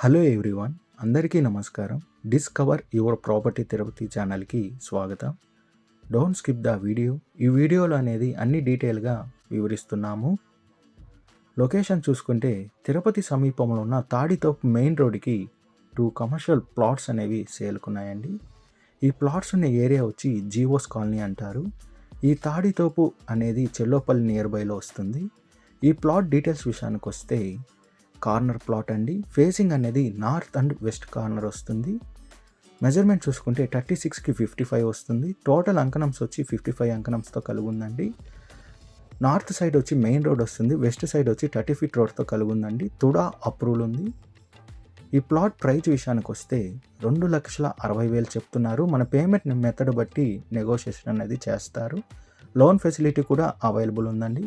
Hello everyone, అందరికీ నమస్కారం. Discover your property Tirupati ఛానల్కి స్వాగతం. Don't skip the video. ఈ వీడియోలో అనేది అన్ని డీటెయిల్గా వివరిస్తున్నాము. లొకేషన్ చూసుకుంటే తిరుపతి సమీపంలో ఉన్న తాడితోపు మెయిన్ రోడ్డుకి 2 కమర్షియల్ ప్లాట్స్ అనేవి సేల్కున్నాయండి. ఈ ప్లాట్స్ ఉన్న ఏరియా వచ్చి జీవోస్ కాలనీ అంటారు. ఈ తాడితోపు అనేది చెల్లోపల్లి నియర్ బైలో వస్తుంది. ఈ ప్లాట్ డీటెయిల్స్ విషయానికి వస్తే కార్నర్ ప్లాట్ అండి. ఫేసింగ్ అనేది నార్త్ అండ్ వెస్ట్ కార్నర్ వస్తుంది. మెజర్మెంట్ చూసుకుంటే 36కి 55 వస్తుంది. టోటల్ అంకణంస్ వచ్చి 55 అంకణంస్తో కలిగి ఉందండి. నార్త్ సైడ్ వచ్చి మెయిన్ రోడ్ వస్తుంది. వెస్ట్ సైడ్ వచ్చి 30 ఫీట్ రోడ్తో కలిగి ఉందండి. తుడా అప్రూవల్ ఉంది. ఈ ప్లాట్ ప్రైస్ విషయానికి వస్తే 2,60,000 చెప్తున్నారు. మన పేమెంట్ మెథడ్ బట్టి నెగోషియేషన్ అనేది చేస్తారు. లోన్ ఫెసిలిటీ కూడా అవైలబుల్ ఉందండి.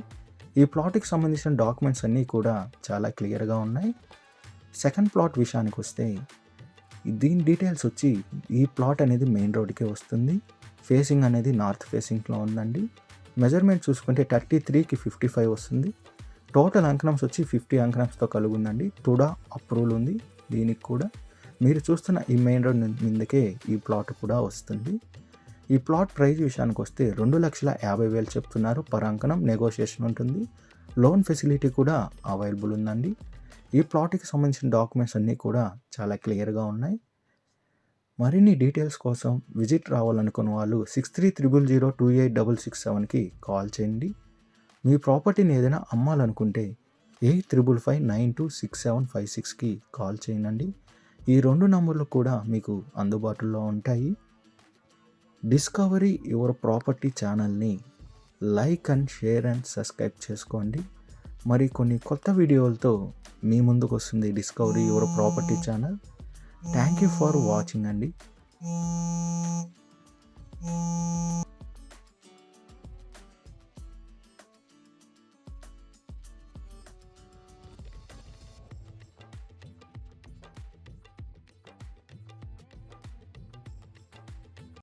ఈ ప్లాట్కి సంబంధించిన డాక్యుమెంట్స్ అన్నీ కూడా చాలా క్లియర్గా ఉన్నాయి. సెకండ్ ప్లాట్ విషయానికి వస్తే దీని డీటెయిల్స్ వచ్చి ఈ ప్లాట్ అనేది మెయిన్ రోడ్కే వస్తుంది. ఫేసింగ్ అనేది నార్త్ ఫేసింగ్లో ఉందండి. మెజర్మెంట్ చూసుకుంటే 33కి 55 వస్తుంది. టోటల్ అంకణంస్ వచ్చి 50 అంకణంస్తో కలిగి ఉందండి. తుడా అప్రూవల్ ఉంది. దీనికి కూడా మీరు చూస్తున్న ఈ మెయిన్ రోడ్ మీదకే ఈ ప్లాట్ కూడా వస్తుంది. ఈ ప్లాట్ ప్రైస్ విషయానికి వస్తే 2,50,000 చెప్తున్నారు. పర్ అంకణం నెగోషియేషన్ ఉంటుంది. లోన్ ఫెసిలిటీ కూడా అవైలబుల్ ఉందండి. ఈ ప్లాట్కి సంబంధించిన డాక్యుమెంట్స్ అన్నీ కూడా చాలా క్లియర్గా ఉన్నాయి. మరిన్ని డీటెయిల్స్ కోసం విజిట్ రావాలనుకున్న వాళ్ళు 6300028667కి కాల్ చేయండి. మీ ప్రాపర్టీని ఏదైనా అమ్మాలనుకుంటే 8555926756కి కాల్ చేయండి. ఈ 2 నంబర్లు కూడా మీకు అందుబాటులో ఉంటాయి. డిస్కవరీ యువర్ ప్రాపర్టీ ఛానల్ని like and share and subscribe చేసుకోండి. మరి కొన్ని కొత్త వీడియోలతో మీ ముందుకు వస్తుంది discovery your property channel. Thank you for watching అండి.